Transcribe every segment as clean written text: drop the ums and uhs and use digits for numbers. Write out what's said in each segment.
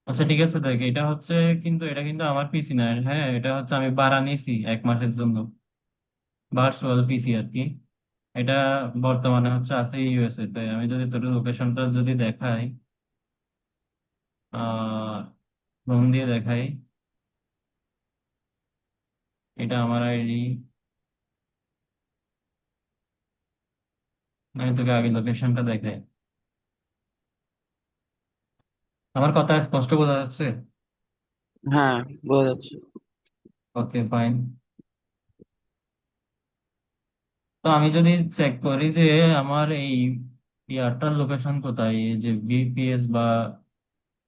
আচ্ছা ঠিক আছে, দেখ এটা হচ্ছে, কিন্তু এটা কিন্তু আমার পিসি না, হ্যাঁ এটা হচ্ছে আমি ভাড়া নিয়েছি 1 মাসের জন্য, ভার্চুয়াল পিসি আর কি। এটা বর্তমানে হচ্ছে আছে ইউএসএ তে। আমি যদি তোর লোকেশনটা যদি দেখাই, আহ ফোন দিয়ে দেখাই, এটা আমার আইডি। আমি তোকে আগে লোকেশনটা দেখাই। আমার কথা স্পষ্ট বোঝা যাচ্ছে? হ্যাঁ, বোঝা যাচ্ছে। Okay fine. তো আমি যদি চেক করি যে আমার এই ইয়ারটার লোকেশন কোথায়, এই যে ভিপিএস বা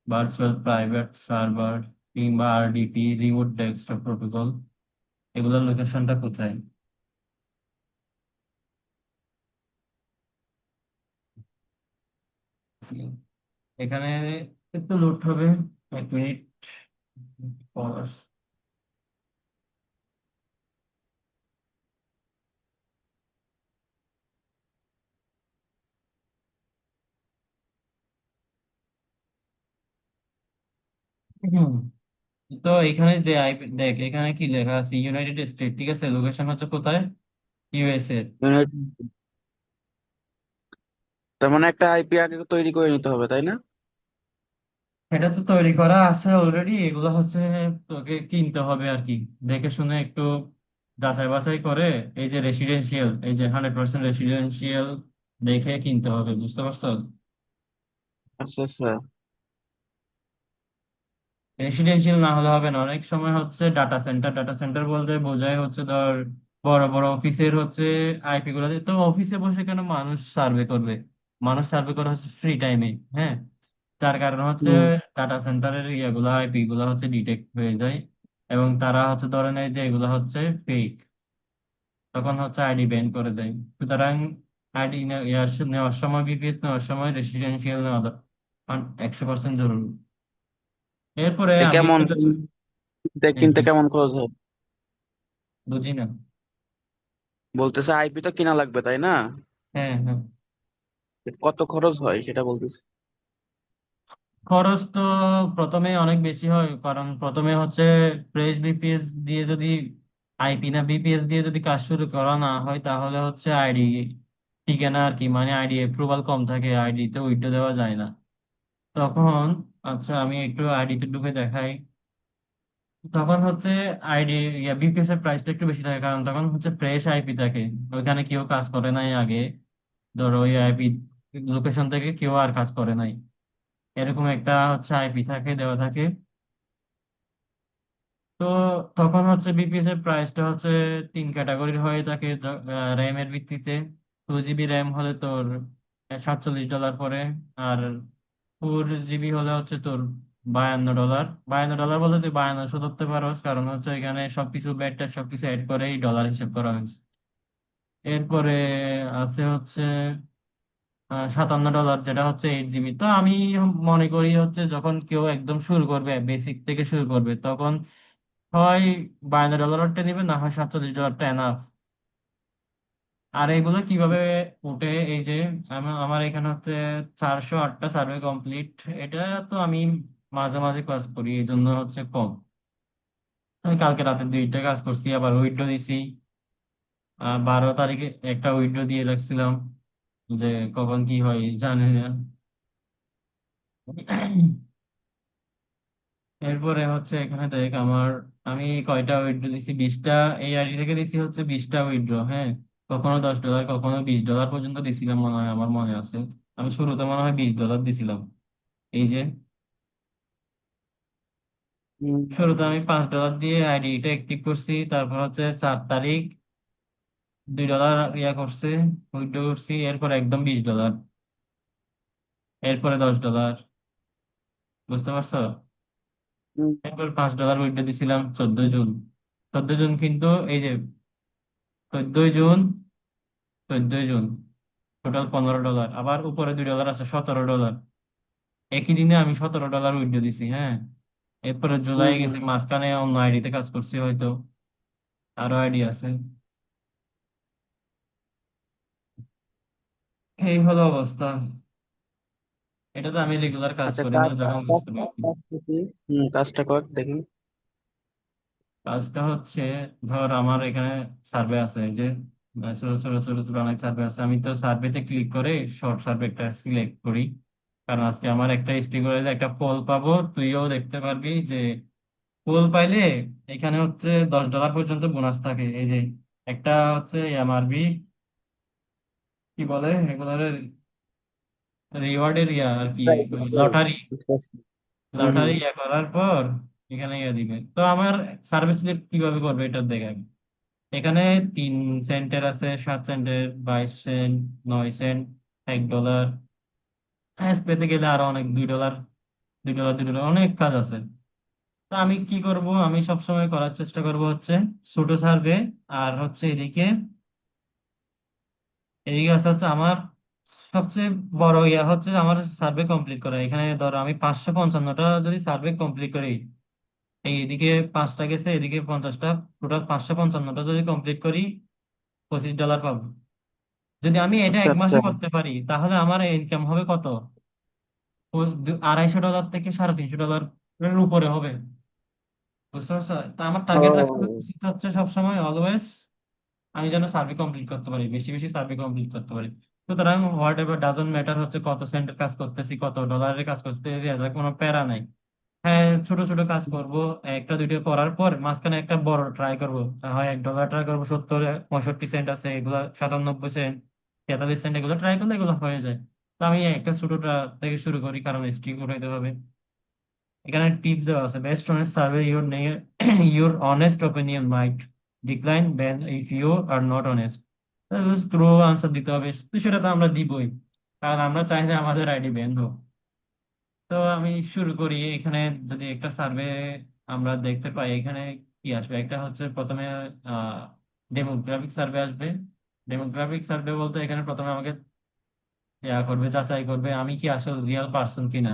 ভার্চুয়াল প্রাইভেট সার্ভার কিংবা আরডিপি রিমোট ডেস্কটপ প্রোটোকল, এগুলোর লোকেশনটা কোথায়? এখানে একটু লোড হবে, 1 মিনিট পর। হুম। তো এখানে যে আইপি দেখ, এখানে কি লেখা আছে, ইউনাইটেড স্টেট, ঠিক আছে, লোকেশন হচ্ছে কোথায়, ইউএসএ। ইউনাইটেড। তার মানে একটা আইপি আগে তৈরি করে নিতে হবে, তাই না? এটা তো তৈরি করা আছে অলরেডি, এগুলো হচ্ছে তোকে কিনতে হবে আর কি, দেখে শুনে একটু যাচাই বাছাই করে। এই যে রেসিডেন্সিয়াল, এই যে 100% রেসিডেন্সিয়াল দেখে কিনতে হবে, বুঝতে পারছো? আচ্ছা আচ্ছা। রেসিডেন্সিয়াল না হলে হবে না, অনেক সময় হচ্ছে ডাটা সেন্টার, ডাটা সেন্টার বলতে বোঝায় হচ্ছে ধর বড় বড় অফিসের হচ্ছে আইপি গুলো। তো অফিসে বসে কেন মানুষ সার্ভে করবে? মানুষ সার্ভে করা হচ্ছে ফ্রি টাইমে, হ্যাঁ। যার কারণে হচ্ছে হুম। ডাটা সেন্টারের ইয়েগুলো, আইপি গুলো হচ্ছে ডিটেক্ট হয়ে যায়, এবং তারা হচ্ছে ধরে নেয় যে এগুলো হচ্ছে ফেক। তখন হচ্ছে আইডি ব্যান করে দেয়। সুতরাং আইডি নেওয়ার সময়, বিপিএস নেওয়ার সময় রেসিডেন্সিয়াল নেওয়া 100% জরুরি। এরপরে এ আমি কেমন একটু হ্যাঁ, কিনতে কি? কেমন খরচ হয়? বুঝি না। বলতেছে আইপি তো কিনা লাগবে, তাই না? হ্যাঁ হ্যাঁ। কত খরচ হয় সেটা বলতেছে। খরচ তো প্রথমে অনেক বেশি হয়, কারণ প্রথমে হচ্ছে ফ্রেশ বিপিএস দিয়ে যদি, আইপি না বিপিএস দিয়ে যদি কাজ শুরু করা না হয়, তাহলে হচ্ছে আইডি টিকে না আর কি, মানে আইডি অ্যাপ্রুভাল কম থাকে, আইডিতে উইথড্র দেওয়া যায় না তখন। আচ্ছা আমি একটু আইডিতে ঢুকে দেখাই। তখন হচ্ছে আইডি বিপিএস এর প্রাইসটা একটু বেশি থাকে, কারণ তখন হচ্ছে ফ্রেশ আইপি থাকে, ওইখানে কেউ কাজ করে নাই আগে, ধরো ওই আইপি লোকেশন থেকে কেউ আর কাজ করে নাই, এরকম একটা হচ্ছে আইপি থাকে, দেওয়া থাকে। তো তখন হচ্ছে বিপিএস এর প্রাইসটা হচ্ছে 3 ক্যাটাগরির হয়ে থাকে। র্যামের ভিত্তিতে 2 জিবি র্যাম হলে তোর $47 পরে, আর 4 জিবি হলে হচ্ছে তোর $52। $52 বলতে তুই 5200 ধরতে পারোস, কারণ হচ্ছে এখানে সবকিছু ব্যাট ট্যাট সবকিছু অ্যাড করেই ডলার হিসেব করা হয়েছে। এরপরে আছে হচ্ছে $57, যেটা হচ্ছে 8 জিবি। তো আমি মনে করি হচ্ছে যখন কেউ একদম শুরু করবে, বেসিক থেকে শুরু করবে, তখন হয় $52টা নিবে, না হয় $47টা এনাফ। আর এইগুলো কিভাবে উঠে, এই যে আমার এখানে হচ্ছে 408টা সার্ভে কমপ্লিট। এটা তো আমি মাঝে মাঝে কাজ করি, এই জন্য হচ্ছে কম। আমি কালকে রাতে 2টা কাজ করছি, আবার উইড্রো দিছি। 12 তারিখে একটা উইড্রো দিয়ে রাখছিলাম, যে কখন কি হয় জানি না। এরপরে হচ্ছে এখানে দেখ আমার, আমি কয়টা উইথড্র দিছি, 20টা। এই আইডি থেকে দিছি হচ্ছে 20টা উইথড্র, হ্যাঁ। কখনো $10, কখনো $20 পর্যন্ত দিছিলাম মনে হয়, আমার মনে আছে। আমি শুরুতে মনে হয় $20 দিছিলাম। এই যে শুরুতে আমি $5 দিয়ে আইডিটা অ্যাক্টিভ করছি, তারপর হচ্ছে 4 তারিখ $2 ইয়া করছে, উইথড্র করছি, এরপর একদম $20, এরপরে $10, বুঝতে পারছো? হুম। এরপর $5 উইথড্র দিছিলাম 14 জুন। 14 জুন কিন্তু, এই যে 14 জুন, 14 জুন টোটাল $15, আবার উপরে $2 আছে, $17। একই দিনে আমি $17 উইথড্র দিছি, হ্যাঁ। এরপরে হুম জুলাই হুম। গেছে, মাঝখানে অন্য আইডিতে কাজ করছি হয়তো, আরো আইডি আছে। এই হলো অবস্থা। এটা তো আমি রেগুলার কাজ আচ্ছা, করি না, যখন ইউজ করি। কাজটা কি? কাজটা কর দেখি। কাজটা হচ্ছে, ধর আমার এখানে সার্ভে আছে, এই যে ছোট ছোট ছোট ছোট অনেক সার্ভে আছে, আমি তো সার্ভেতে ক্লিক করে শর্ট সার্ভেটা সিলেক্ট করি। কারণ আজকে আমার একটা স্টিক করে একটা পোল পাবো, তুইও দেখতে পারবি যে পোল পাইলে এখানে হচ্ছে $10 পর্যন্ত বোনাস থাকে। এই যে একটা হচ্ছে এমআরবি, কি বলে এগুলোর, রিওয়ার্ডের ইয়া আর কি, Right, right. লটারি। বুঝতে পারছি। হুম, লটারি হুম। ইয়া করার পর এখানে ইয়া দিবে। তো আমার সার্ভিস কিভাবে করবে এটা দেখে। এখানে 3 সেন্টের আছে, 7 সেন্টের, 22 সেন্ট, 9 সেন্ট, $1। হ্যাঁ, পেতে গেলে আরো অনেক, $2, $2, $2, অনেক কাজ আছে। তো আমি কি করব, আমি সবসময় করার চেষ্টা করব হচ্ছে ছোট সার্ভে। আর হচ্ছে এদিকে, এদিকে আছে হচ্ছে আমার সবচেয়ে বড় ইয়া হচ্ছে আমার সার্ভে কমপ্লিট করা। এখানে ধরো আমি 555টা যদি সার্ভে কমপ্লিট করি, এইদিকে 5টা গেছে, এদিকে 50টা, টোটাল 555টা যদি কমপ্লিট করি, $25 পাবো। যদি আমি এটা আচ্ছা, এক আচ্ছা। মাসে করতে পারি তাহলে আমার ইনকাম হবে কত, $250 থেকে $350 এর উপরে হবে। বুঝতে পারছো? তা আমার টার্গেট রাখা ও। উচিত হচ্ছে সবসময় অলওয়েজ, আমি যেন সার্ভে কমপ্লিট করতে পারি, বেশি বেশি সার্ভে কমপ্লিট করতে পারি। সুতরাং হোয়াট এভার ডাজন্ট ম্যাটার হচ্ছে কত সেন্টের কাজ করতেছি, কত ডলারের কাজ করতেছি, এদের কোনো প্যারা নাই। হ্যাঁ, ছোট ছোট কাজ করব, একটা দুইটা করার পর মাঝখানে একটা বড় ট্রাই করব। হয় $1 ট্রাই করবো, 70 65 সেন্ট আছে, এগুলো 97 সেন্ট, 43 সেন্ট, এগুলো ট্রাই করলে এগুলো হয়ে যায়। তো আমি একটা ছোটটা থেকে শুরু করি, কারণ স্ট্রিক উঠাইতে হবে। এখানে টিপস দেওয়া আছে: best honest survey your your honest opinion might decline ban if you are not honest. True answer দিতে হবে, তো সেটা তো আমরা দিবই, কারণ আমরা চাই না আমাদের আইডি ব্যান হোক। তো আমি শুরু করি এখানে। যদি একটা সার্ভে আমরা দেখতে পাই, এখানে কি আসবে, একটা হচ্ছে প্রথমে ডেমোগ্রাফিক সার্ভে আসবে। ডেমোগ্রাফিক সার্ভে বলতে এখানে প্রথমে আমাকে ইয়া করবে, যাচাই করবে আমি কি আসলে রিয়েল পার্সন কিনা।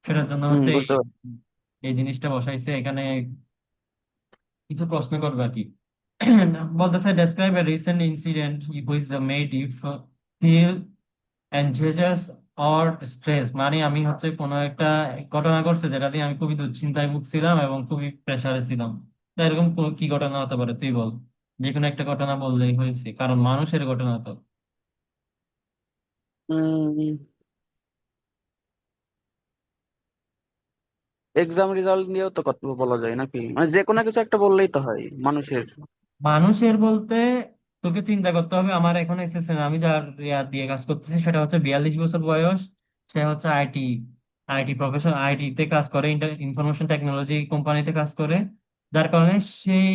সেটার জন্য হচ্ছে এই বুঝতে পারছি। এই জিনিসটা বসাইছে এখানে, কিছু প্রশ্ন করবে আর কি। বলতেছে describe a recent incident which the made you feel anxieties or stress. মানে আমি হচ্ছে কোনো একটা ঘটনা ঘটছে যেটা দিয়ে আমি খুবই দুশ্চিন্তায় ভুগছিলাম এবং খুবই প্রেসারে ছিলাম। তো এরকম কি ঘটনা হতে পারে তুই বল। যে কোনো একটা ঘটনা বললেই হয়েছে, কারণ মানুষের ঘটনা তো। হুম। এক্সাম রেজাল্ট নিয়েও তো কথা বলা যায় নাকি, মানে যে কোনো কিছু একটা বললেই তো হয় মানুষের। মানুষের বলতে তোকে চিন্তা করতে হবে, আমার এখন এসেছে না, আমি যার ইয়ার দিয়ে কাজ করতেছি সেটা হচ্ছে 42 বছর বয়স। সে হচ্ছে আইটি প্রফেশন, আইটি তে কাজ করে, ইনফরমেশন টেকনোলজি কোম্পানিতে কাজ করে। যার কারণে সেই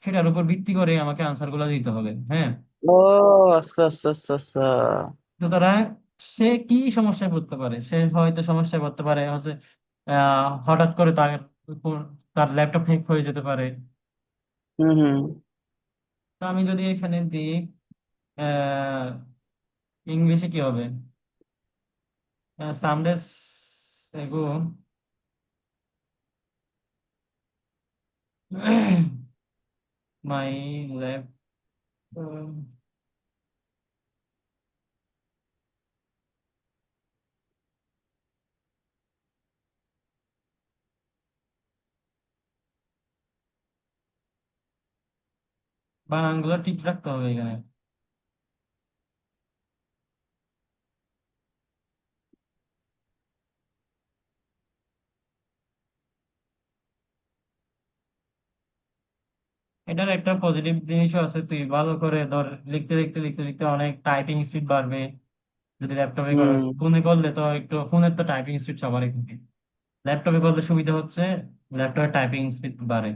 সেটার উপর ভিত্তি করে আমাকে আনসার গুলো দিতে হবে। হ্যাঁ, ও, আচ্ছা, আচ্ছা, আচ্ছা, আচ্ছা। সুতরাং সে কি সমস্যায় পড়তে পারে, সে হয়তো সমস্যায় পড়তে পারে হচ্ছে হঠাৎ করে তার ল্যাপটপ হ্যাক হয়ে যেতে পারে। হুম, হুম। তো আমি যদি এখানে দিই ইংলিশে কি হবে, সামডেস এগো মাই ল্যাপ, বানানগুলো ঠিক রাখতে হবে এখানে। এটার একটা পজিটিভ জিনিসও আছে, তুই ভালো করে ধর লিখতে লিখতে লিখতে লিখতে অনেক টাইপিং স্পিড বাড়বে। যদি ল্যাপটপে করো, হুম, ফোনে করলে তো একটু, ফোনের তো টাইপিং স্পিড সবারই থাকে, ল্যাপটপে করলে সুবিধা হচ্ছে ল্যাপটপের টাইপিং স্পিড বাড়ে।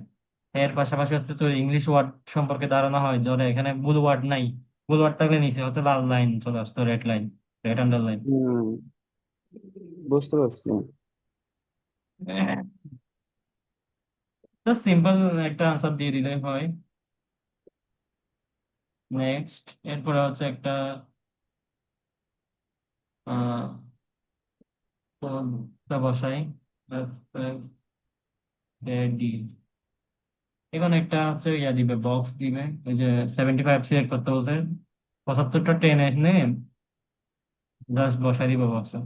এর পাশাপাশি হচ্ছে তোর ইংলিশ ওয়ার্ড সম্পর্কে ধারণা হয়, ধরে এখানে ভুল ওয়ার্ড নাই, ভুল ওয়ার্ড থাকলে নিচে হচ্ছে লাল লাইন চলে আসতো, রেড লাইন, রেড আন্ডারলাইন। হুম। বুঝতে পারছি। জাস্ট সিম্পল একটা আনসার দিয়ে দিলে হয়। নেক্সট, এরপরে হচ্ছে একটা আহ বসাই, ডি। এখন একটা হচ্ছে ইয়া দিবে, বক্স দিবে, ওই যে 75 সিলেক্ট করতে বলছে, 75টা টেনে এনে জাস্ট বসাই দিবে বক্সে।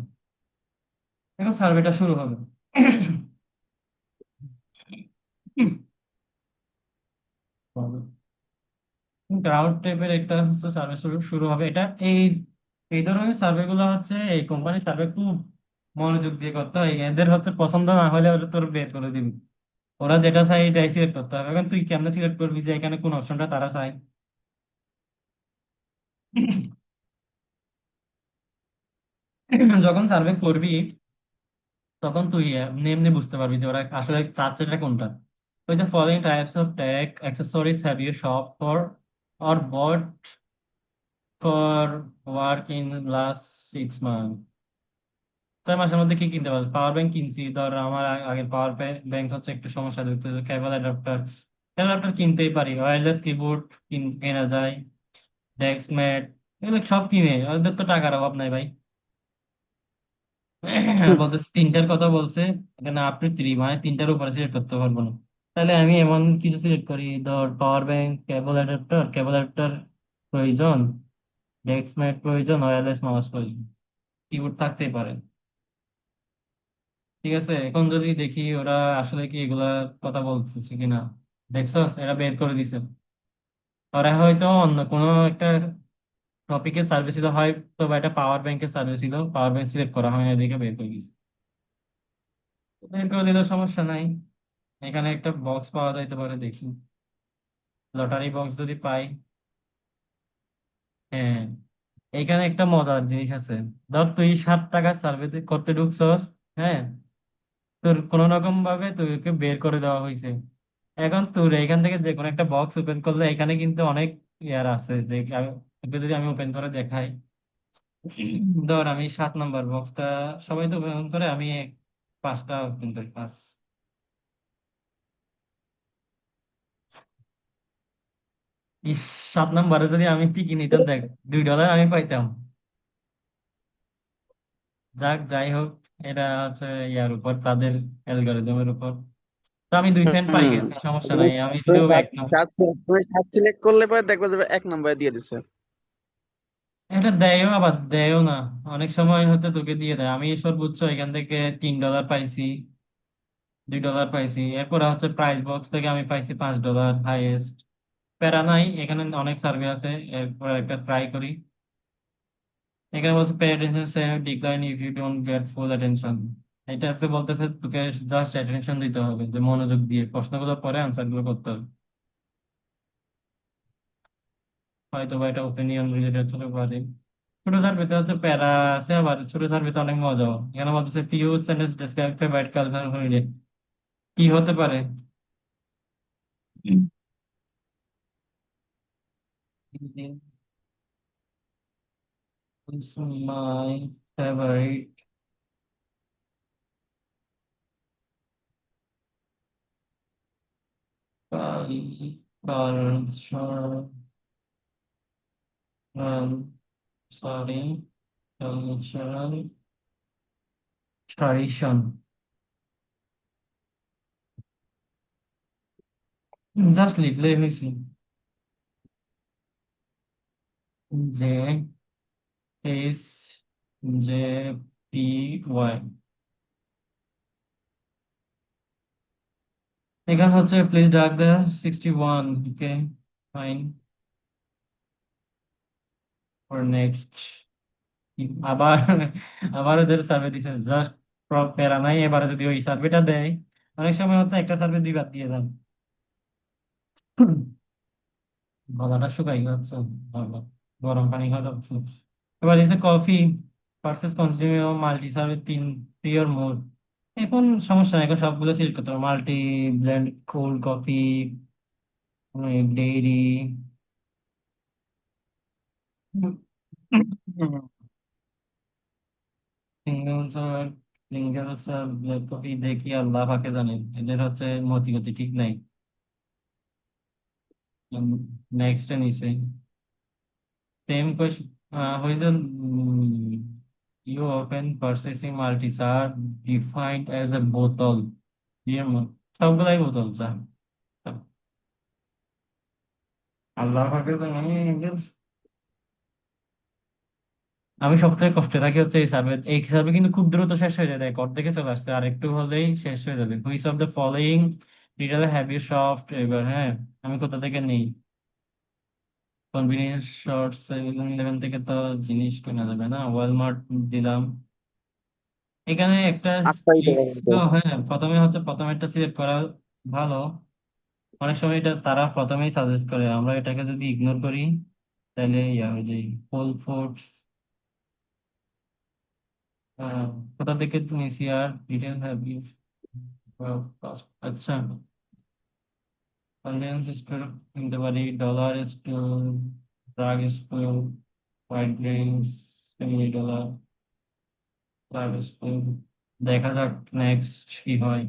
এখন সার্ভেটা শুরু হবে। ক্রাউড টাইপের একটা হচ্ছে সার্ভে শুরু শুরু হবে। এটা এই এই ধরনের সার্ভে গুলো হচ্ছে এই কোম্পানি সার্ভে খুব মনোযোগ দিয়ে করতে হয়। এদের হচ্ছে পছন্দ না হলে ওরা তোর বের করে দিবে। ওরা যেটা চাই এটাই সিলেক্ট করতে হবে। এখন তুই কেমনে সিলেক্ট করবি যে এখানে কোন অপশনটা তারা চায়? যখন সার্ভে করবি তখন তুই এমনি বুঝতে পারবি যে ওরা আসলে চাচ্ছে এটা কোনটা। ওই যে following types of tech accessories have you shop for or bought for work in last 6 month. 6 মাসের মধ্যে কি কিনতে পারছিস? পাওয়ার ব্যাংক কিনছি, ধর আমার আগের পাওয়ার ব্যাংক হচ্ছে একটু সমস্যা দেখতে, কেবল অ্যাডাপ্টার, অ্যাডাপ্টার কিনতেই পারি। ওয়্যারলেস কিবোর্ড কেনা যায়, ডেস্ক ম্যাট, এগুলো সব কিনে, ওদের তো টাকার অভাব নাই ভাই। হুম, বলতেছে তিনটার কথা বলছে, এখানে আপনি থ্রি মানে তিনটার উপরে সিলেক্ট করতে পারবো না। তাহলে আমি এমন কিছু সিলেক্ট করি, ধর পাওয়ার ব্যাংক, কেবল অ্যাডাপ্টার প্রয়োজন, ডেস্ক ম্যাট প্রয়োজন, ওয়্যারলেস মাউস প্রয়োজন, কিবোর্ড থাকতেই পারে। ঠিক আছে, এখন যদি দেখি ওরা আসলে কি এগুলা কথা বলতেছে কিনা। দেখছস, এরা বের করে দিছে। ওরা হয়তো অন্য কোনো একটা টপিকের সার্ভিস ছিল, হয়তো বা এটা পাওয়ার ব্যাংকের সার্ভিস ছিল, পাওয়ার ব্যাংক সিলেক্ট করা হয় না দেখে বের করে দিছে। বের করে দিলেও সমস্যা নাই। এখানে একটা বক্স পাওয়া যাইতে পারে, দেখি লটারি বক্স যদি পাই। হ্যাঁ, এখানে একটা মজার জিনিস আছে। ধর তুই 7 টাকার সার্ভে করতে ঢুকছস, হ্যাঁ, তোর কোন রকম ভাবে তোকে বের করে দেওয়া হয়েছে। এখন তোর এখান থেকে যে কোনো একটা বক্স ওপেন করলে এখানে কিন্তু অনেক ইয়ার আছে, যে তোকে যদি আমি ওপেন করে দেখাই। ধর আমি 7 নম্বর বক্সটা, সবাই তো ওপেন করে, আমি 5টা ওপেন করি, 5। ইস, 7 নম্বরে যদি আমি টিকি নিতাম দেখ, $2 আমি পাইতাম। যাক, যাই হোক, এটা হচ্ছে ইয়ার উপর, তাদের অ্যালগরিদমের উপর। তো আমি 2 সেন্ট পাই হুম। গেছি, সমস্যা তুমি নাই, আমি তুমি শুধু সাত এক নম্বর। সাত তুমি সাত সিলেক্ট করলে পরে দেখবে যে 1 নম্বরে দিয়ে দিছে। এটা দেয়ও আবার দেয়ও না। অনেক সময় হচ্ছে তোকে দিয়ে দেয়। আমি সর্বোচ্চ এখান থেকে $3 পাইছি, $2 পাইছি। এরপরে হচ্ছে প্রাইস বক্স থেকে আমি পাইছি $5 হাইয়েস্ট। প্যারা নাই, এখানে অনেক সার্ভে আছে। এরপর একটা ট্রাই করি। এখানে বলছে pay attention save decline if you don't get full attention. এটা হচ্ছে বলতেছে তোকে জাস্ট অ্যাটেনশন দিতে হবে, যে মনোযোগ দিয়ে প্রশ্নগুলো পরে আনসার গুলো করতে হবে। হয়তো বা এটা ওপিনিয়ন রিলেটেড হতে পারে। ছোট সার্ভেতে হচ্ছে প্যারা আছে, আবার ছোট সার্ভেতে অনেক মজাও। এখানে বলতেছে few sentence describe favourite culture holiday. কি হতে পারে? It's my favorite culture, sorry, cultural tradition. Just লিখলেই হয়েছে, J S J P Y. এখানে হচ্ছে প্লিজ ডাক দা 61, ওকে ফাইন, ফর নেক্সট। আবার আবার ওদের সার্ভে দিছে, জাস্ট প্যারা নাই। এবারে যদি ওই সার্ভেটা দেয়, অনেক সময় হচ্ছে একটা সার্ভে 2 বার দিয়ে দেন। গলাটা শুকাই যাচ্ছে, বারবার। গরম পানি খাওয়া যাচ্ছে। এবার দিছে coffee versus consumer multi survey, 3 or মোর। এখন সমস্যা নাই, এখন সবগুলো সিলেক্ট করতে হবে। Multi blend cold coffee, dairy, single serve, single serve black coffee. দেখি আল্লাহ পাকে জানে, এদের হচ্ছে মতি গতি ঠিক নাই। নেক্সট নিচে সেম কোয়েশ্চন হয়েছে। You open processing multi serve defined as a বোতল। সবগুলাই বোতল চা। আল্লাহ পাকে জানে। আমি সবথেকে কষ্টে থাকি হচ্ছে এই সার্ভে কিন্তু খুব দ্রুত শেষ হয়ে যায়, দেখ অর্ধেকে চলে আসছে, আর একটু হলেই শেষ হয়ে যাবে। Which of the following detail have you sought এবার, হ্যাঁ আমি কোথা থেকে নেই, কনভিনিয়েন্স শর্ট 7-Eleven থেকে তো জিনিস কেনা যাবে না, ওয়ালমার্ট দিলাম। এখানে একটা আটটাই ট্রিক্স দেওয়ার মতো। ছিল, হ্যাঁ প্রথমে হচ্ছে প্রথমে একটা সিলেক্ট করা ভালো। অনেক সময় এটা তারা প্রথমেই সাজেস্ট করে, আমরা এটাকে যদি ইগনোর করি তাহলে ইয়া হয়ে যায়। হোল ফুডস কোথা থেকে নিয়েছি আর ডিটেল হ্যাভ ইউ, আচ্ছা কনভেন্স স্টোর কিনতে পারি, dollar store, drug store, white drinks, $20, drug store. দেখা যাক নেক্সট কি হয়।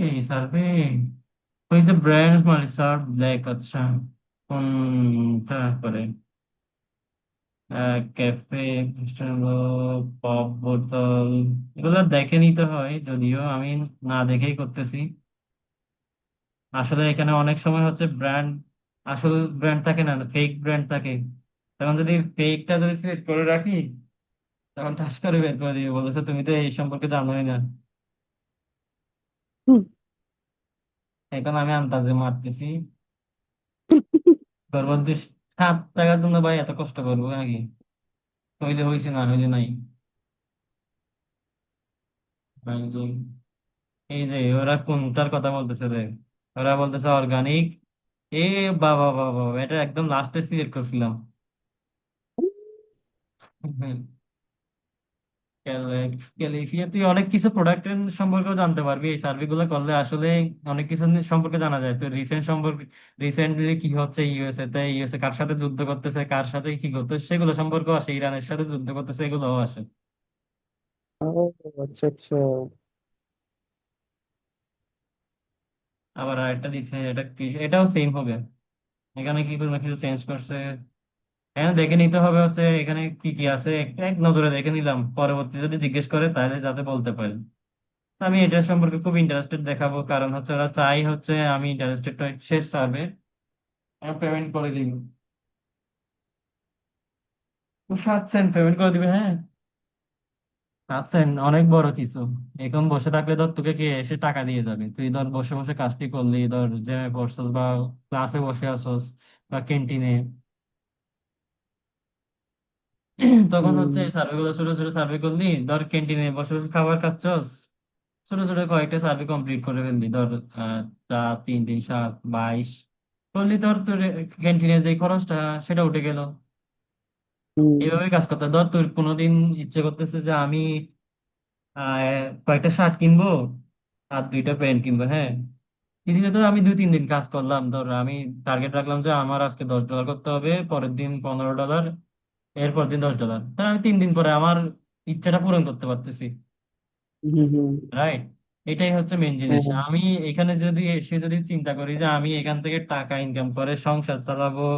এই সার্ভে হয়েছে ব্র্যান্ডস মানে সার্ভ ব্ল্যাক, আচ্ছা কোনটা করে, ক্যাফে, পপ বোতল, এগুলো দেখে নিতে হয়, যদিও আমি না দেখেই করতেছি। আসলে এখানে অনেক সময় হচ্ছে ব্র্যান্ড, আসল ব্র্যান্ড থাকে না, ফেক ব্র্যান্ড থাকে। তখন যদি ফেকটা যদি সিলেক্ট করে রাখি, তখন ঠাস করে বের করে দিবে, বলেছে তুমি তো এই সম্পর্কে জানোই না। হুম। এখন আমি আন্দাজে মারতেছি, সর্বোচ্চ 7 টাকার জন্য ভাই এত কষ্ট করবো নাকি? হইলে হয়েছে, না হইলে নাই। এই যে এই যে ওরা কোনটার কথা বলতেছে রে, ওরা বলতেছে অর্গানিক। এ বাবা বাবা বাবা, এটা একদম লাস্টে সিলেক্ট করছিলাম। ক্যালিফিয়া, তুই অনেক কিছু প্রোডাক্টের সম্পর্কেও জানতে পারবি এই সার্ভে গুলো করলে, আসলে অনেক কিছু সম্পর্কে জানা যায়। তো রিসেন্টলি কি হচ্ছে ইউএসএ তে, ইউএসএ কার সাথে যুদ্ধ করতেছে, কার সাথে কি করতেছে সেগুলো সম্পর্কেও আসে, ইরানের সাথে যুদ্ধ করতেছে এগুলোও আসে। ও, আচ্ছা আচ্ছা। আবার আরেকটা দিছে, এটা কি, এটাও সেম হবে। এখানে কি কোনো কিছু চেঞ্জ করছে, এখানে দেখে নিতে হবে হচ্ছে এখানে কি কি আছে, এক নজরে দেখে নিলাম, পরবর্তী যদি জিজ্ঞেস করে তাহলে যাতে বলতে পারি। আমি এটা সম্পর্কে খুব ইন্টারেস্টেড দেখাবো, কারণ হচ্ছে ওরা চাই হচ্ছে আমি ইন্টারেস্টেড শেষ সার্ভে পেমেন্ট করে দিব। 7 সেন্ট পেমেন্ট করে দিবে, হ্যাঁ 7 সেন্ট অনেক বড় কিছু। এখন বসে থাকলে ধর তোকে কে এসে টাকা দিয়ে যাবে, তুই ধর বসে বসে কাজটি করলি, ধর জ্যামে পড়ছস বা ক্লাসে বসে আসছস বা ক্যান্টিনে, তখন হচ্ছে হুম সার্ভে গুলো ছোট ছোট সার্ভে করলি, ধর ক্যান্টিনে বসে বসে খাবার খাচ্ছস, ছোট ছোট কয়েকটা সার্ভে কমপ্লিট করে ফেললি, ধর 4, 3, 3, 7, 22 করলি, ধর তোর ক্যান্টিনে যে খরচটা সেটা উঠে গেল। হুম এইভাবে কাজ করতে হয়। ধর তোর কোনোদিন ইচ্ছে করতেছে যে আমি কয়েকটা শার্ট কিনবো আর 2টা প্যান্ট কিনবো, হ্যাঁ এদিকে তো আমি 2-3 দিন কাজ করলাম, ধর আমি টার্গেট রাখলাম যে আমার আজকে $10 করতে হবে, পরের দিন $15, এরপর দিন $10, তাহলে আমি 3 দিন পরে আমার ইচ্ছাটা পূরণ করতে পারতেছি। হুম হুম। রাইট, এটাই হচ্ছে মেন জিনিস। হ্যাঁ। আমি এখানে যদি এসে যদি চিন্তা করি যে আমি এখান থেকে টাকা ইনকাম করে সংসার চালাবো,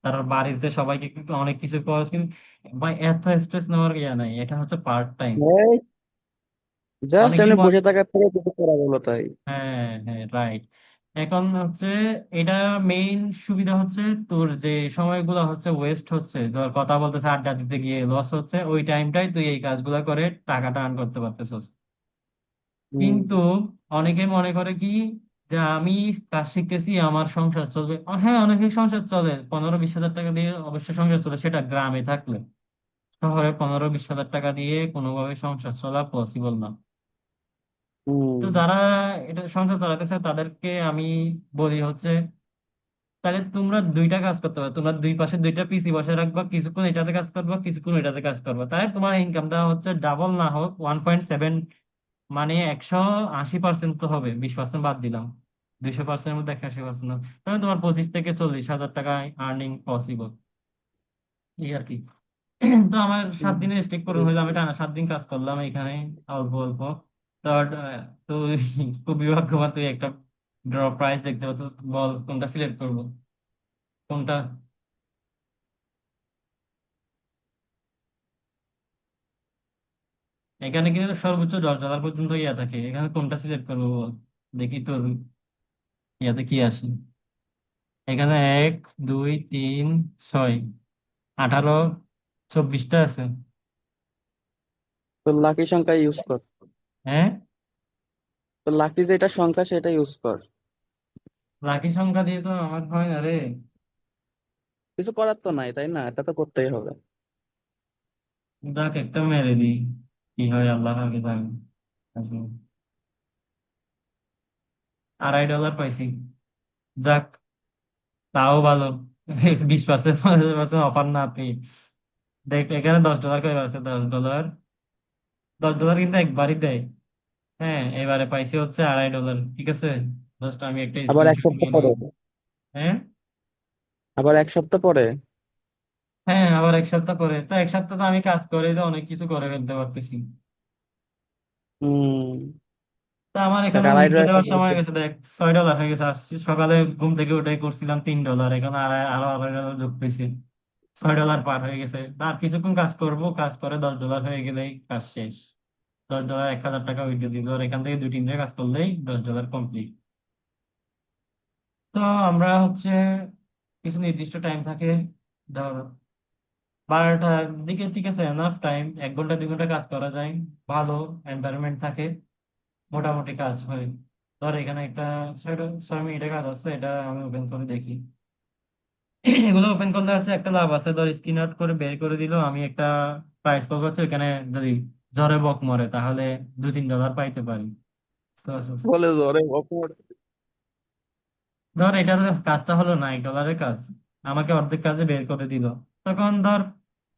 তার বাড়িতে সবাইকে অনেক কিছু খরচ, কিন্তু ভাই এত স্ট্রেস নেওয়ার ইয়া নাই, এটা হচ্ছে পার্ট টাইম। এই জাস্ট অনেকেই এমনি বসে থাকার থেকে কিছু করা বলো তাই। হ্যাঁ হ্যাঁ রাইট। এখন হচ্ছে এটা মেইন সুবিধা হচ্ছে তোর যে সময়গুলো হচ্ছে ওয়েস্ট হচ্ছে, ধর কথা বলতেছে আড্ডা দিতে গিয়ে লস হচ্ছে, ওই টাইমটাই তুই এই কাজগুলো করে টাকাটা আর্ন করতে পারতেছিস। হুম কিন্তু অনেকে মনে করে কি যে আমি কাজ শিখতেছি আমার সংসার চলবে, হ্যাঁ অনেকের সংসার চলে, 15-20 হাজার টাকা দিয়ে অবশ্যই সংসার চলে, সেটা গ্রামে থাকলে। শহরে 15-20 হাজার টাকা দিয়ে কোনোভাবে সংসার চলা পসিবল না। হুম তো যারা এটা সংসার চালাতেছে তাদেরকে আমি বলি হচ্ছে, তাহলে তোমরা 2টা কাজ করতে পারো, তোমরা দুই পাশে 2টা পিসি বসে রাখবা, কিছুক্ষণ এটাতে কাজ করবা, কিছুক্ষণ এটাতে কাজ করবা, তাহলে তোমার ইনকামটা হচ্ছে ডাবল না হোক 1.7, মানে 180% তো হবে, 20% বাদ দিলাম, 200%-এর মধ্যে 180%, তাহলে তোমার 25 থেকে 40 হাজার টাকা আর্নিং পসিবল, এই আর কি। তো আমার হুম, 7 দিনের স্টেক পূরণ হইলো, বুঝছি। আমি টানা 7 দিন কাজ করলাম এখানে অল্প অল্প। তো তুই খুবই ভাগ্যবান, তুই একটা ড্র প্রাইস দেখতে পাচ্ছ, বল কোনটা সিলেক্ট করবো, কোনটা? এখানে কিন্তু সর্বোচ্চ $10 পর্যন্ত ইয়া থাকে, এখানে কোনটা সিলেক্ট করবো বল, দেখি তোর ইয়াতে কি আসে। এখানে 1, 2, 3, 6, 18, 24টা আছে। তো লাকি সংখ্যা ইউজ কর। হ্যাঁ, তো লাকি যেটা সংখ্যা সেটা ইউজ কর। লাকি সংখ্যা দিয়ে তো আমার হয় না রে। কিছু করার তো নাই, তাই না? এটা তো করতেই হবে। যাক, একটা মেরে দিই, কি হয় আল্লাহ আগে জানে। আসলে $2.5 পাইছি। যাক, তাও ভালো। 20% অফার না পেয়ে। দেখ, এখানে $10 করে আছে, $10। $10 কিন্তু একবারই দেয়। হ্যাঁ, এবারে পাইছি হচ্ছে $2.5, ঠিক আছে। জাস্ট আমি একটা আবার এক স্ক্রিনশট সপ্তাহ নিয়ে পরে। নিলাম। হ্যাঁ। আবার এক সপ্তাহ পরে। হ্যাঁ, আবার 1 সপ্তাহ পরে তো, 1 সপ্তাহ তো আমি কাজ করে তো অনেক কিছু করে ফেলতে পারতেছি। হম। তা আমার দেখ, এখানে আড়াই লিখে ডলার দেওয়ার সময় হয়ে গেছে, দেখ $6 হয়ে গেছে। আসছি সকালে ঘুম থেকে উঠে করছিলাম $3, এখন আরো $2.5 যোগ পেয়েছি। $6 পার হয়ে গেছে। আর কিছুক্ষণ কাজ করব, কাজ করে $10 হয়ে গেলেই কাজ শেষ। $10, 1,000 উইথড্র দিল, আর এখান থেকে 2-3 দিন কাজ করলেই $10 কমপ্লিট। তো আমরা হচ্ছে কিছু নির্দিষ্ট টাইম থাকে, ধর 12টার দিকে, ঠিক আছে, এনাফ টাইম, 1 ঘন্টা 2 ঘন্টা কাজ করা যায়। ভালো এনভায়রনমেন্ট থাকে, মোটামুটি কাজ হয়। ধর এখানে একটা 6 মিনিটের কাজ আছে, এটা আমি ওপেন করে দেখি। এগুলো ওপেন করলে হচ্ছে একটা লাভ আছে, ধর স্ক্রিন আউট করে বের করে দিল, আমি একটা প্রাইস পাবো হচ্ছে এখানে। যদি জ্বরে বক মরে তাহলে $2-3 পাইতে পারি। বুঝতে পারছিস? বলে জোরে অকওয়ার্ড। ধর এটা কাজটা হলো $9 কাজ, আমাকে অর্ধেক কাজে বের করে দিল। তখন ধর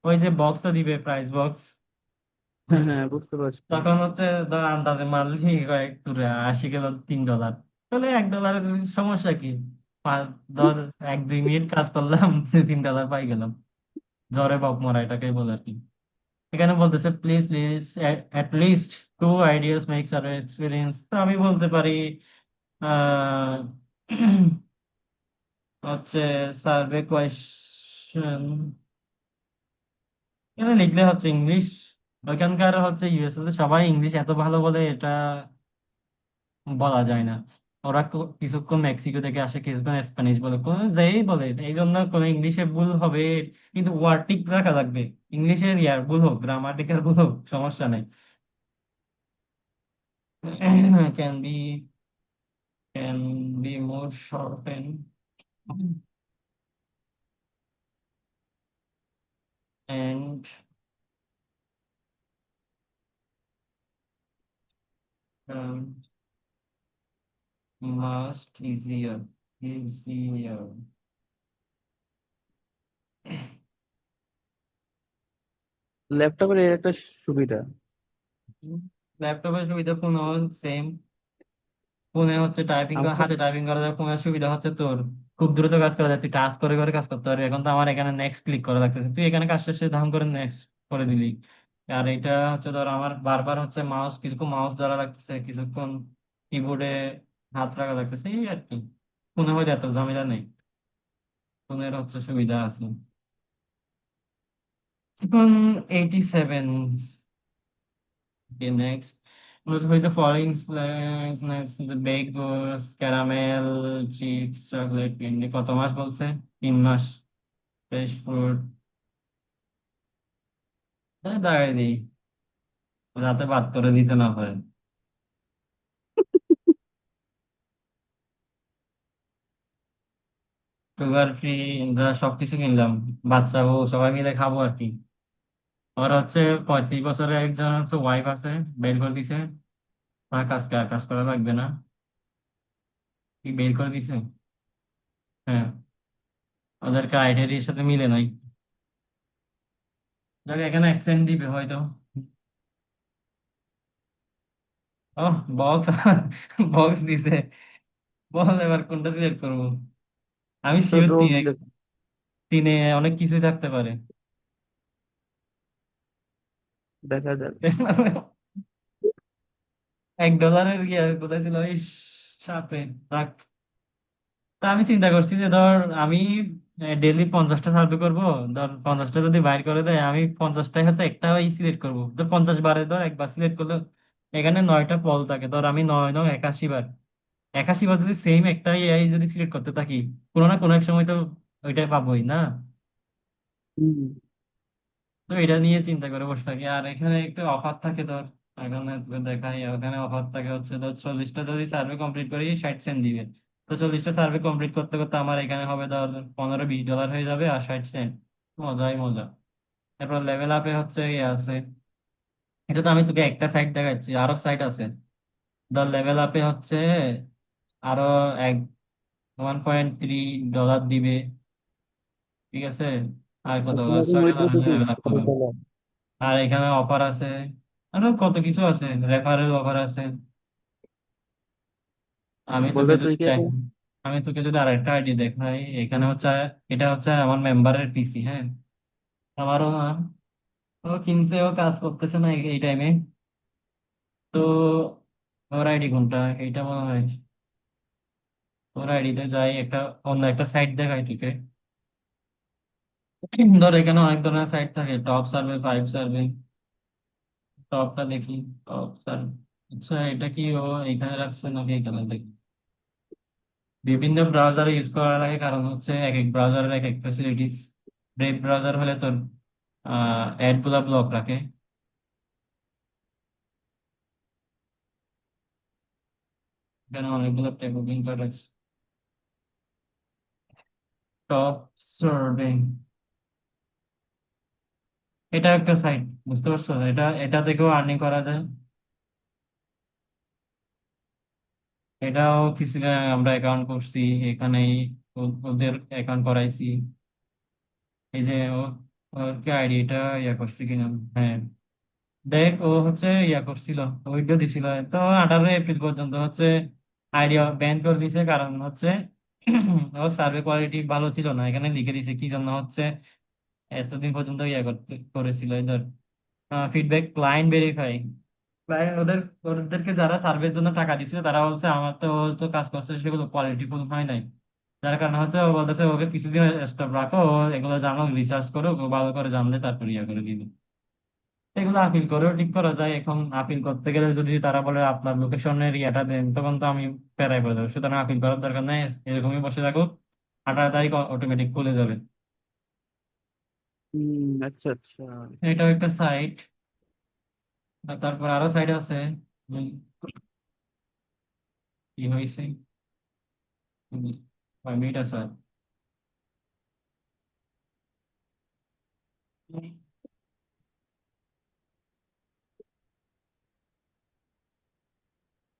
ওই যে বক্সটা দিবে, প্রাইস বক্স, হ্যাঁ হ্যাঁ, বুঝতে পারছি। তখন হচ্ছে ধর আন্দাজে মারলি কয়েক তুরে আসি গেল $3, তাহলে $1 সমস্যা কি। ধর 1-2 মিনিট কাজ করলাম, $3 পাই গেলাম। জ্বরে বক মরা এটাকে বলে আর কি। এখানে বলতেছে please list at least 2 ideas make survey experience, তো আমি বলতে পারি আহ হচ্ছে সার্ভে কোয়েশ্চেন। এখানে লিখলে হচ্ছে ইংলিশ, ওইখানকার হচ্ছে ইউএসএ তে সবাই ইংলিশ এত ভালো বলে এটা বলা যায় না। ওরা কিছুক্ষণ মেক্সিকো থেকে আসে, কিছুক্ষণ স্প্যানিশ বলে, কোনো যেই বলে, এই জন্য কোনো ইংলিশে ভুল হবে, কিন্তু ওয়ার্ড ঠিক রাখা লাগবে। ইংলিশের ইয়ার ভুল হোক, গ্রামাটিক্যাল ভুল হোক, সমস্যা নেই। Can be can be more shorten and must easier easier. ল্যাপটপের এর একটা সুবিধা। ল্যাপটপের সুবিধা ফোনও সেম। ফোনে হচ্ছে টাইপিং, আমার হাতে টাইপিং করা যায়। ফোনের সুবিধা হচ্ছে তোর খুব দ্রুত কাজ করা যায়, তুই টাচ করে করে কাজ করতে পারবি। এখন তো আমার এখানে নেক্সট ক্লিক করা লাগতেছে, তুই এখানে কাজ শেষে ধাম করে নেক্সট করে দিলি। আর এটা হচ্ছে ধর আমার বারবার হচ্ছে মাউস, কিছুক্ষণ মাউস ধরা লাগতেছে, কিছুক্ষণ কিবোর্ডে হাত রাখা লাগতেছে, এই আর কি। ফোনে হয়ে এত ঝামেলা নেই, ফোনের হচ্ছে সুবিধা আছে। এখন 87, okay, next. What is the following snacks? Next is the baked goods, caramel, chips, chocolate, candy. কত মাস বলছে? 3 মাস। ফ্রেশ ফ্রুট, দাঁড়াই দিই, যাতে বাদ করে দিতে না হয়। সুগার ফ্রি, যা সবকিছু কিনলাম, বাচ্চা বউ সবাই মিলে খাবো আর কি। ওর হচ্ছে 35 বছরের একজন হচ্ছে ওয়াইফ আছে, বের করে দিছে। আর কাজ করা লাগবে না, কি বের করে দিছে। হ্যাঁ, ওদের ক্রাইটেরিয়ার সাথে মিলে নাই। যাকে এখানে অ্যাকসেন্ট দিবে হয়তো। ও, বক্স, বক্স দিছে। বল এবার কোনটা সিলেক্ট করবো। আমি তো শিওর রোলস তিনে, তিনে অনেক কিছুই থাকতে পারে। দেখা যাক। $1 গিয়ে কোথায় ছিল এই সাথে রাখ। তা আমি চিন্তা করছি যে ধর আমি ডেলি 50টা সার্ভে করবো। ধর 50টা যদি বাইর করে দেয়, আমি 50টাই হচ্ছে একটা সিলেক্ট করবো। ধর 50 বারে ধর একবার সিলেক্ট করলে এখানে 9টা পল থাকে, ধর আমি 9 9 81 বার, 81 বার যদি সেম একটা এআই যদি সিলেক্ট করতে থাকি, কোনো না কোনো এক সময় তো ওইটাই পাবোই না। হুম। তো এটা নিয়ে চিন্তা করে বসে থাকি। আর এখানে একটু অফার থাকে তোর, এখানে তোকে দেখাই, ওখানে অফার থাকে হচ্ছে তোর 40টা যদি সার্ভে কমপ্লিট করি 60 সেন্ট দিবে। তো 40টা সার্ভে কমপ্লিট করতে করতে আমার এখানে হবে ধর $15-20 হয়ে যাবে, আর 60 সেন্ট, মজাই মজা। তারপর লেভেল আপে হচ্ছে ইয়ে আছে, এটা তো আমি তোকে একটা সাইট দেখাচ্ছি, আরো সাইট আছে। ধর লেভেল আপে হচ্ছে আরো এক $1.3 দিবে, ঠিক আছে। আর কত, $6 হলে লেভেল আপ হবে। আর এখানে অফার আছে, আরো কত কিছু আছে, রেফারেল অফার আছে। আমি তোকে বলতে তুই যদি কি দেখ, এখন? আমি তোকে যদি আরেকটা আইডি দেখাই, এখানে হচ্ছে, এটা হচ্ছে আমার মেম্বারের পিসি, হ্যাঁ। আমারও না, ও কিনছে, ও কাজ করতেছে না এই টাইমে। তো ওর আইডি কোনটা, এইটা মনে হয়। ওর আইডিতে যাই, একটা অন্য একটা সাইট দেখাই তোকে। ধর এখানে অনেক ধরনের সাইট থাকে, টপ সার্ভে, ফাইভ সার্ভে। টপটা দেখি, টপ সার্ভে। আচ্ছা এটা কি ও এখানে রাখছে নাকি, এখানে দেখি। বিভিন্ন ব্রাউজার ইউজ করা লাগে, কারণ হচ্ছে এক এক ব্রাউজারের এক এক ফ্যাসিলিটিস। ব্রেভ ব্রাউজার হলে তোর অ্যাড গুলা ব্লক রাখে। এখানে অনেকগুলো ট্যাব ওপেন করে রাখছে। টপ সার্ভিং, এটা একটা সাইট, বুঝতে পারছো, এটা থেকেও আর্নিং করা যায়। এটাও কিছু আমরা অ্যাকাউন্ট করছি এখানেই, ওদের অ্যাকাউন্ট করাইছি। এই যে ওর কি আইডি, এটা ইয়া করছি কিনা, হ্যাঁ। দেখ ও হচ্ছে ইয়া করছিল, উইড্রো দিছিল, তো 18 এপ্রিল পর্যন্ত হচ্ছে আইডিয়া ব্যান করে দিছে, কারণ হচ্ছে ওর সার্ভে কোয়ালিটি ভালো ছিল না, এখানে লিখে দিছে কি জন্য হচ্ছে এতদিন পর্যন্ত ইয়া করতে করেছিল। এই ধর ফিডব্যাক ক্লায়েন্ট ভেরিফাই, ক্লায়েন্ট ওদেরকে যারা সার্ভের জন্য টাকা দিছিল তারা বলছে আমার তো, ও তো কাজ করছে সেগুলো কোয়ালিটিফুল হয় নাই। যার কারণে হচ্ছে ও বলতেছে ওকে কিছুদিন স্টপ রাখো, ও এগুলো জানো, রিসার্চ করো, ও ভালো করে জানলে তারপর ইয়া করে দিবে। এগুলো আপিল করেও ঠিক করা যায়। এখন আপিল করতে গেলে যদি তারা বলে আপনার লোকেশনের ইয়েটা দেন, তখন তো আমি প্যারায় পড়ে যাবো। সুতরাং আপিল করার দরকার নেই, এরকমই বসে থাকুক, 18 তারিখ অটোমেটিক খুলে যাবে। আচ্ছা আচ্ছা। এটাও একটা সাইট। তারপর আরো সাইট আছে। উম, কি হয়েছে, 5 মিনিট আছে আর।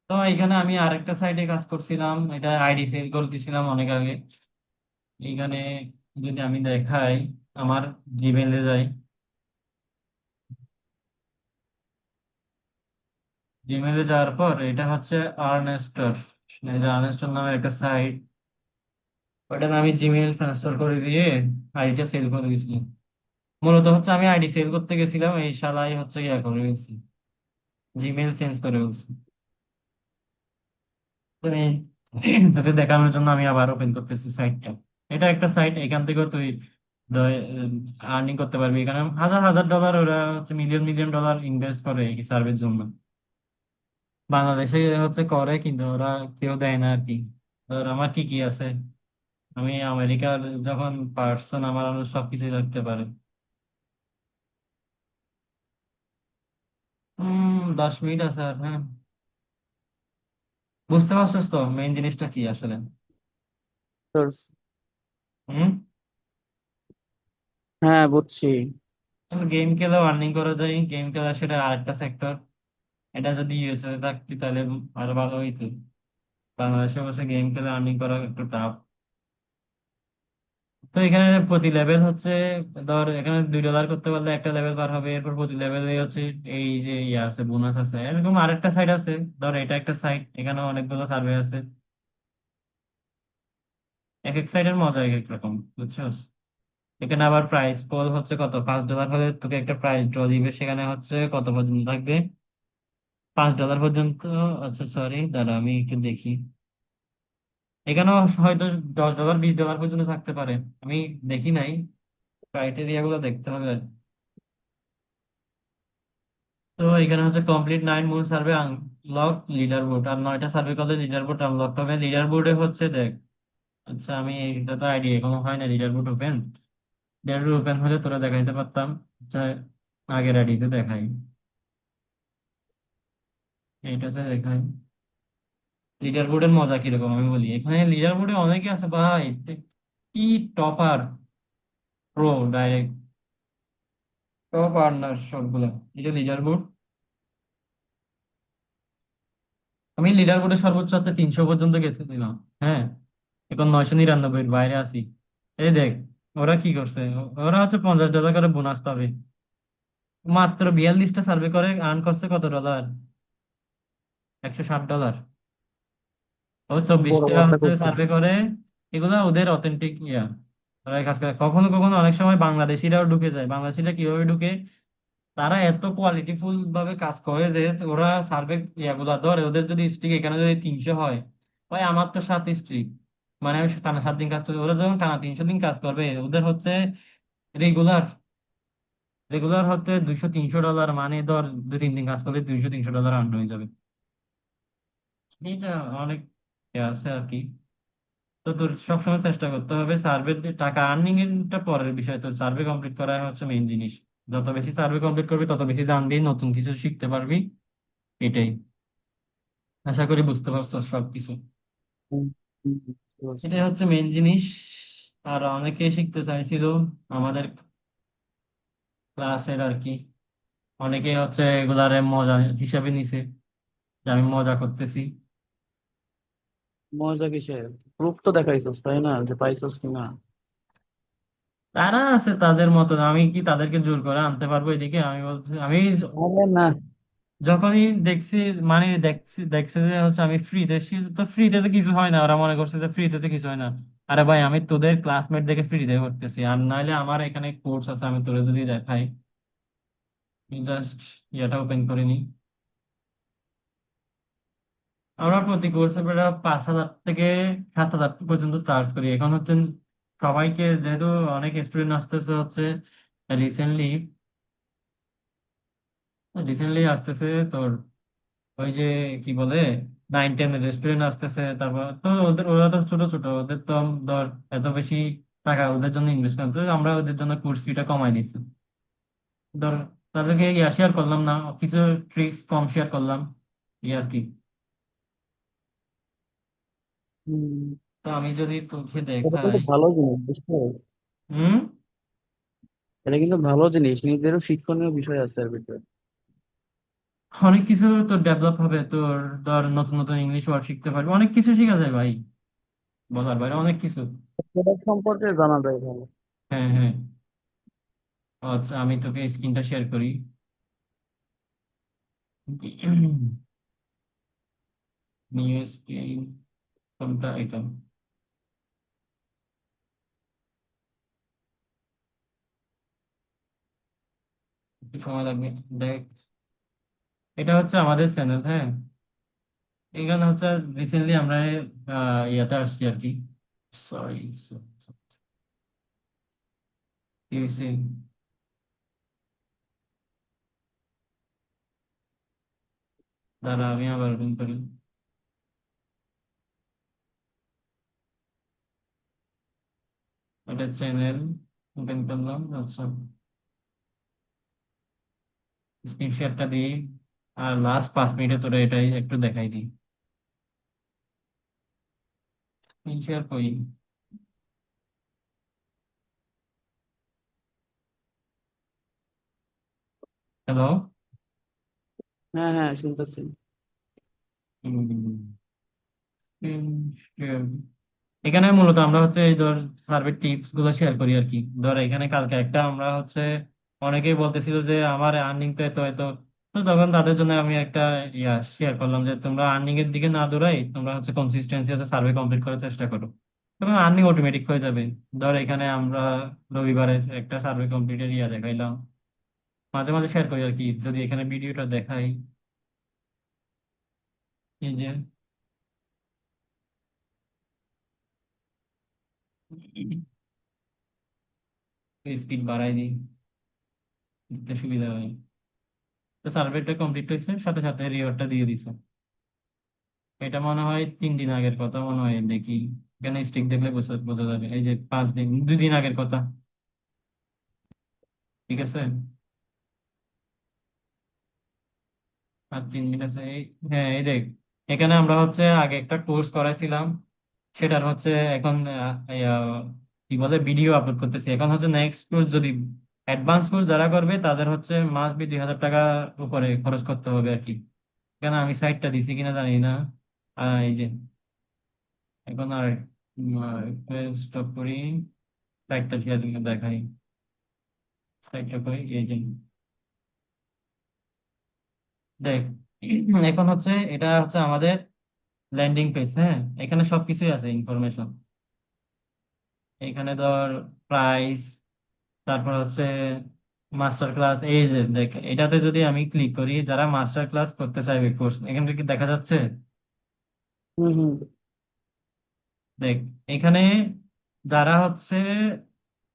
তো এখানে আমি আরেকটা সাইটে কাজ করছিলাম, এটা আইডি সেল করে দিছিলাম অনেক আগে। এইখানে যদি আমি দেখাই, আমার জিমেইলে যাই, জিমেইলে যাওয়ার পর এটা হচ্ছে আর্নেস্টর, এই যে আর্নেস্টর নামের একটা সাইট, ওটাতে আমি জিমেইল ট্রান্সফার করে দিয়ে আইডিটা সেল করে দিয়েছিলাম। মূলত হচ্ছে আমি আইডি সেল করতে গেছিলাম, এই শালাই হচ্ছে ইয়া করে গেছি, জিমেইল চেঞ্জ করে গেছি। তুমি তোকে দেখানোর জন্য আমি আবার ওপেন করতেছি সাইটটা। এটা একটা সাইট, এখান থেকেও তুই আর্নিং করতে পারবি। এখানে হাজার হাজার ডলার, ওরা হচ্ছে মিলিয়ন মিলিয়ন ডলার ইনভেস্ট করে এই সার্ভের জন্য। বাংলাদেশে হচ্ছে করে, কিন্তু ওরা কেউ দেয় না আর কি। ধর আমার কি কি আছে, আমি আমেরিকার যখন পার্সন, আমার সবকিছুই রাখতে পারে। 10 মিনিট আছে আর, হ্যাঁ। বুঝতে পারছিস তো মেইন জিনিসটা কি আসলে? তোর? হম। হ্যাঁ, বুঝছি। গেম খেলেও আর্নিং করা যায়, গেম খেলা সেটা আরেকটা সেক্টর। এটা যদি ইউএসএ থাকতি তাহলে আরো ভালো হইতো। বাংলাদেশে বসে গেম খেলে আর্নিং করা একটু টাফ। তো এখানে প্রতি লেভেল হচ্ছে, ধর এখানে $2 করতে পারলে একটা লেভেল পার হবে, এরপর প্রতি লেভেলে হচ্ছে এই যে ইয়ে আছে, বোনাস আছে। এরকম আরেকটা সাইড আছে, ধর এটা একটা সাইট, এখানে অনেকগুলো সার্ভে আছে। এক এক সাইডের মজা এক এক রকম, বুঝছো। এখানে আবার প্রাইস পোল হচ্ছে কত, $5 হলে তোকে একটা প্রাইস ড্র দিবে, সেখানে হচ্ছে কত পর্যন্ত থাকবে, $5 পর্যন্ত। আচ্ছা সরি, দাঁড়া আমি একটু দেখি। এখানেও হয়তো $10, $20 পর্যন্ত থাকতে পারে, আমি দেখি নাই, ক্রাইটেরিয়া গুলো দেখতে হবে আর। তো এখানে হচ্ছে কমপ্লিট 9 মূল সার্ভে আনলক লিডার বোর্ড, আর 9টা সার্ভে করলে লিডার বোর্ড আনলক হবে। লিডার বোর্ডে হচ্ছে দেখ, আচ্ছা আমি এটা তো আইডি এখনো হয় না leader board open. Leader open হলে তোরা দেখাইতে পারতাম যে আগে রেডিতে দেখাই, এইটাতে দেখাই। লিডার বোর্ডের মজা কিরকম আমি বলি, এখানে লিডার বোর্ডে অনেকে আছে ভাই, কি topper, pro direct top earner সবগুলা। এই যে লিডার বোর্ড, আমি লিডার বোর্ডে সর্বোচ্চ হচ্ছে 300 পর্যন্ত গেছিলাম। হ্যাঁ, এখন 999 এর বাইরে আছি। এই দেখ ওরা কি করছে, ওরা হচ্ছে $50 করে বোনাস পাবে। মাত্র 42টা সার্ভে করে আর্ন করছে কত ডলার? $160। ও বড় 24টা কথা হচ্ছে করছে। সার্ভে করে। এগুলা ওদের অথেন্টিক ইয়া, ওরা এই কাজ করে। কখনো কখনো অনেক সময় বাংলাদেশিরাও ঢুকে যায়। বাংলাদেশিরা কিভাবে ঢুকে, তারা এত কোয়ালিটিফুল ভাবে কাজ করে যে ওরা সার্ভে ইয়াগুলা ধরে। ওদের যদি স্ট্রিক এখানে যদি 300 হয়, ভাই আমার তো 7 স্ট্রিক, মানে আমি টানা 7 দিন কাজ করছি, ওরা যখন টানা 300 দিন কাজ করবে ওদের হচ্ছে রেগুলার, রেগুলার হচ্ছে $200-300, মানে ধর 2-3 দিন কাজ করলে $200-300 আর্ন হয়ে যাবে। এটা অনেক ইয়ে আছে আর কি। তো তোর সবসময় চেষ্টা করতে হবে সার্ভে টাকা আর্নিং এরটা পরের বিষয়, তোর সার্ভে কমপ্লিট করা হচ্ছে মেইন জিনিস। যত বেশি সার্ভে কমপ্লিট করবি তত বেশি জানবি, নতুন কিছু শিখতে পারবি। এটাই, আশা করি বুঝতে পারছো সবকিছু। হুম, হুম, বুঝতে পারছি। এটাই হচ্ছে মেইন জিনিস। আর অনেকে শিখতে চাইছিল আমাদের ক্লাসের আর কি, অনেকে হচ্ছে এগুলারে মজা হিসাবে নিছে যে আমি মজা করতেছি। মজা কিসের? প্রুফ তো দেখাইছস তাই না, যে পাইছস কিনা? তারা আছে তাদের মতো, আমি কি তাদেরকে জোর করে আনতে পারবো এদিকে? আমি বলছি, আমি আরে না। যখনই দেখছি, মানে দেখছে যে হচ্ছে আমি ফ্রিতে, তো ফ্রিতে তো কিছু হয় না, ওরা মনে করছে যে ফ্রিতে তো কিছু হয় না। আরে ভাই আমি তোদের ক্লাসমেট দেখে ফ্রিতে করতেছি, আর নাইলে আমার এখানে কোর্স আছে, আমি তোরে যদি দেখাই, জাস্ট ইয়েটা ওপেন করে নি। আমরা প্রতি কোর্সে প্রায় 5,000 থেকে 7,000 পর্যন্ত চার্জ করি। এখন হচ্ছে সবাইকে যেহেতু অনেক স্টুডেন্ট আসতেছে হচ্ছে রিসেন্টলি, রিসেন্টলি আসতেছে তোর ওই যে কি বলে 9-10 রেস্টুরেন্ট আসতেছে, তারপর তো ওদের, ওরা তো ছোট ছোট, ওদের তো ধর এত বেশি টাকা ওদের জন্য ইনভেস্ট করতে হবে, আমরা ওদের জন্য কোর্স ফিটা কমাই দিচ্ছি। ধর তাদেরকে ইয়া শেয়ার করলাম না, কিছু ট্রিক্স কম শেয়ার করলাম, এই আর কি। হুম, তো আমি যদি তোকে এটা কিন্তু দেখাই। ভালো জিনিস বুঝছো। হুম। এটা কিন্তু ভালো জিনিস, নিজেদেরও শিক্ষণীয় বিষয় আছে এর ভিতরে। অনেক কিছু তোর ডেভেলপ হবে, তোর ধর নতুন নতুন ইংলিশ ওয়ার্ড শিখতে পারবি, অনেক কিছু শেখা যায় ভাই, বলার বাইরে অনেক কিছু। প্রোডাক্ট সম্পর্কে জানা যায় ভালো। হ্যাঁ হ্যাঁ। আচ্ছা আমি তোকে স্ক্রিনটা শেয়ার করি। নিউ স্ক্রিন, কোনটা এটা? একটু সময় লাগবে। দেখ, এটা হচ্ছে আমাদের চ্যানেল, হ্যাঁ। এখানে হচ্ছে রিসেন্টলি আমরা ইয়াতে আসছি আর কি। সরি, দাঁড়া আমি আবার ওপেন করি। এটা চ্যানেল ওপেন করলাম, আচ্ছা স্ক্রিন শেয়ারটা দিই। আর লাস্ট 5 মিনিটে তোরা এটাই একটু দেখাই দিই। স্ক্রিন শেয়ার করি। হ্যালো। হ্যাঁ হ্যাঁ, শুনতেছি। এখানে মূলত আমরা হচ্ছে এই ধর সার্ভে টিপস গুলো শেয়ার করি আর কি। ধর এখানে কালকে একটা আমরা হচ্ছে, অনেকেই বলতেছিল যে আমার আর্নিং তো এত এত, তো তখন তাদের জন্য আমি একটা ইয়া শেয়ার করলাম যে তোমরা আর্নিং এর দিকে না দৌড়াই, তোমরা হচ্ছে কনসিস্টেন্সি আছে সার্ভে কমপ্লিট করার চেষ্টা করো, তখন আর্নিং অটোমেটিক হয়ে যাবে। ধর এখানে আমরা রবিবারে একটা সার্ভে কমপ্লিটের ইয়া দেখাইলাম, মাঝে মাঝে শেয়ার করি আর কি, যদি এখানে ভিডিওটা দেখাই। এই যে স্পিড বাড়াই দিই, দিতে সুবিধা হয়। তো সার্ভেটা কমপ্লিট হয়েছে, সাথে সাথে রিওয়ার্ডটা দিয়ে দিছে। এটা মনে হয় 3 দিন আগের কথা, মনে হয় দেখি এখানে স্টিক দেখলে বোঝা বোঝা যাবে। এই যে 5 দিন, 2 দিন আগের কথা। ঠিক আছে। আর 3 মিনিট আছে হ্যাঁ, এই দেখ, এখানে আমরা হচ্ছে আগে একটা কোর্স করাইছিলাম, সেটার হচ্ছে এখন কি বলে ভিডিও আপলোড করতেছি। এখন হচ্ছে নেক্সট কোর্স যদি অ্যাডভান্স কোর্স যারা করবে তাদের হচ্ছে মাস বি 2,000 টাকা উপরে খরচ করতে হবে আর কি। কেন আমি সাইটটা দিছি কিনা জানি না। এই যে এখন আর স্টপ করি, সাইটটা দেখাই। সাইটটা কই, এই যে দেখ, এখন হচ্ছে এটা হচ্ছে আমাদের ল্যান্ডিং পেজ। হ্যাঁ, এখানে সবকিছুই আছে ইনফরমেশন। এখানে ধর প্রাইস, তারপর হচ্ছে মাস্টার ক্লাস। এই যে দেখ, এটাতে যদি আমি ক্লিক করি, যারা মাস্টার ক্লাস করতে চাইবে কোর্স, এখানে কি দেখা যাচ্ছে? হুম হুম। দেখ, এখানে যারা হচ্ছে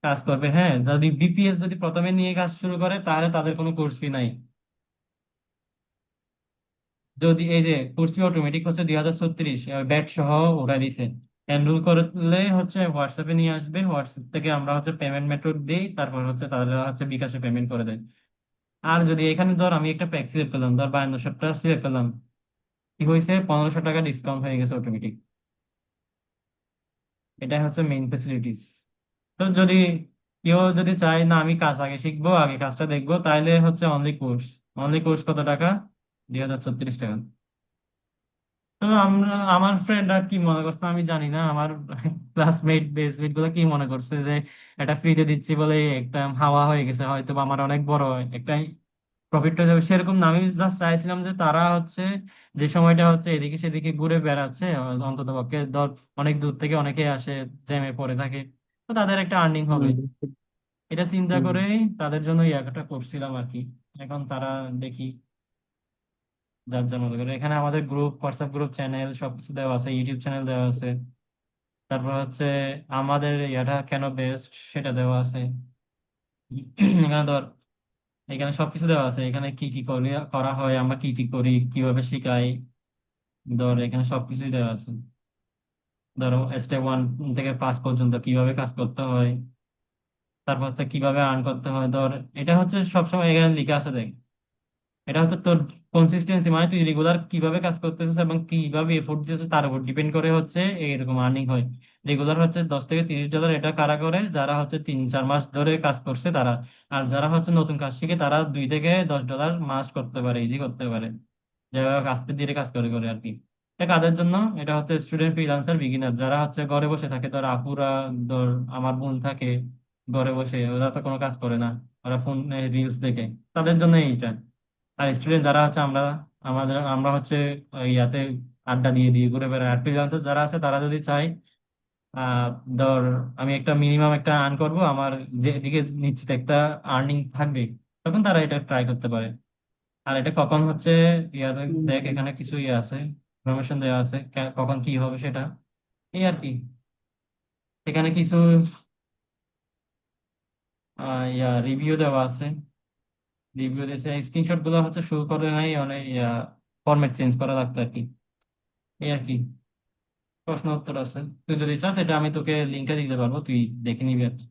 কাজ করবে, হ্যাঁ, যদি বিপিএস যদি প্রথমে নিয়ে কাজ শুরু করে তাহলে তাদের কোনো কোর্স ফি নাই। যদি এই যে কোর্স ফি অটোমেটিক হচ্ছে 2,036 ব্যাট সহ ওরা দিছে। এনরোল করলে হচ্ছে হোয়াটসঅ্যাপে নিয়ে আসবে, হোয়াটসঅ্যাপ থেকে আমরা হচ্ছে পেমেন্ট মেথড দিই, তারপর হচ্ছে তারা হচ্ছে বিকাশে পেমেন্ট করে দেয়। আর যদি এখানে ধর আমি একটা প্যাক সিলেক্ট করলাম, ধর 5200 সিলেক্ট করলাম, কি হয়েছে, 1500 টাকা ডিসকাউন্ট হয়ে গেছে অটোমেটিক। এটা হচ্ছে মেইন ফেসিলিটিস। তো যদি কেউ যদি চায় না আমি কাজ আগে শিখবো, আগে কাজটা দেখবো, তাহলে হচ্ছে অনলি কোর্স। অনলি কোর্স কত টাকা? 2,036 টাকা। তো আমরা, আমার ফ্রেন্ডরা কি মনে করছে আমি জানি না, আমার ক্লাসমেট বেসমেট গুলো কি মনে করছে যে এটা ফ্রিতে দিচ্ছি বলে একটা হাওয়া হয়ে গেছে, হয়তো বা আমার অনেক বড় একটা প্রফিট হয়ে যাবে, সেরকম না। আমি জাস্ট চাইছিলাম যে তারা হচ্ছে যে সময়টা হচ্ছে এদিকে সেদিকে ঘুরে বেড়াচ্ছে, অন্তত পক্ষে ধর অনেক দূর থেকে অনেকে আসে, জ্যামে পড়ে থাকে, তো তাদের একটা আর্নিং হবে, হুম এটা চিন্তা হুম। করেই তাদের জন্য ইয়াটা করছিলাম আর কি। এখন তারা দেখি যার যার মতো করে। এখানে আমাদের গ্রুপ, হোয়াটসঅ্যাপ গ্রুপ, চ্যানেল সবকিছু দেওয়া আছে, ইউটিউব চ্যানেল দেওয়া আছে। তারপর হচ্ছে আমাদের ইয়াটা কেন বেস্ট সেটা দেওয়া আছে। এখানে ধর, এখানে সবকিছু দেওয়া আছে, এখানে কি কি করা হয়, আমরা কি কি করি, কিভাবে শিখাই। ধর এখানে সবকিছুই দেওয়া আছে। ধরো স্টেপ 1 থেকে 5 পর্যন্ত কিভাবে কাজ করতে হয়, তারপর হচ্ছে কিভাবে আর্ন করতে হয়। ধর এটা হচ্ছে সবসময় এখানে লিখে আছে দেখ, এটা হচ্ছে তোর কনসিস্টেন্সি, মানে তুই রেগুলার কিভাবে কাজ করতেছিস এবং কিভাবে এফোর্ট দিতেছিস তার উপর ডিপেন্ড করে হচ্ছে এরকম আর্নিং হয়। রেগুলার হচ্ছে $10 থেকে $30, এটা কারা করে, যারা হচ্ছে 3-4 মাস ধরে কাজ করছে তারা। আর যারা হচ্ছে নতুন কাজ শিখে তারা $2 থেকে $10 মাস করতে পারে, ইজি করতে পারে, যেভাবে আস্তে ধীরে কাজ করে করে আর কি। এটা কাদের জন্য? এটা হচ্ছে স্টুডেন্ট, ফ্রিল্যান্সার, বিগিনার, যারা হচ্ছে ঘরে বসে থাকে। ধর আপুরা, ধর আমার বোন থাকে ঘরে বসে, ওরা তো কোনো কাজ করে না, ওরা ফোন রিলস দেখে, তাদের জন্য এইটা। আর স্টুডেন্ট যারা হচ্ছে আমরা হচ্ছে ইয়াতে আড্ডা দিয়ে দিয়ে ঘুরে বেড়াই। আর ফ্রিল্যান্সার যারা আছে তারা যদি চায় আহ ধর আমি একটা মিনিমাম একটা আর্ন করব, আমার যেদিকে নিশ্চিত একটা আর্নিং থাকবে, তখন তারা এটা ট্রাই করতে পারে। আর এটা কখন হচ্ছে ইয়া, হুম দেখ হুম। এখানে কিছু ইয়ে আছে, ইনফরমেশন দেওয়া আছে, কখন কি হবে সেটা, এই আর কি। এখানে কিছু ইয়া রিভিউ দেওয়া আছে। রিভিউ দিয়েছে, স্ক্রিনশট গুলো হচ্ছে শো করে নাই, অনেক ইয়া ফরম্যাট চেঞ্জ করা লাগতো আর কি। এই আর কি, প্রশ্ন উত্তর আছে। তুই যদি চাস এটা আমি তোকে লিঙ্কটা দিতে পারবো, তুই দেখে নিবি আর কি।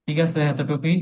ঠিক আছে, এতটুকুই।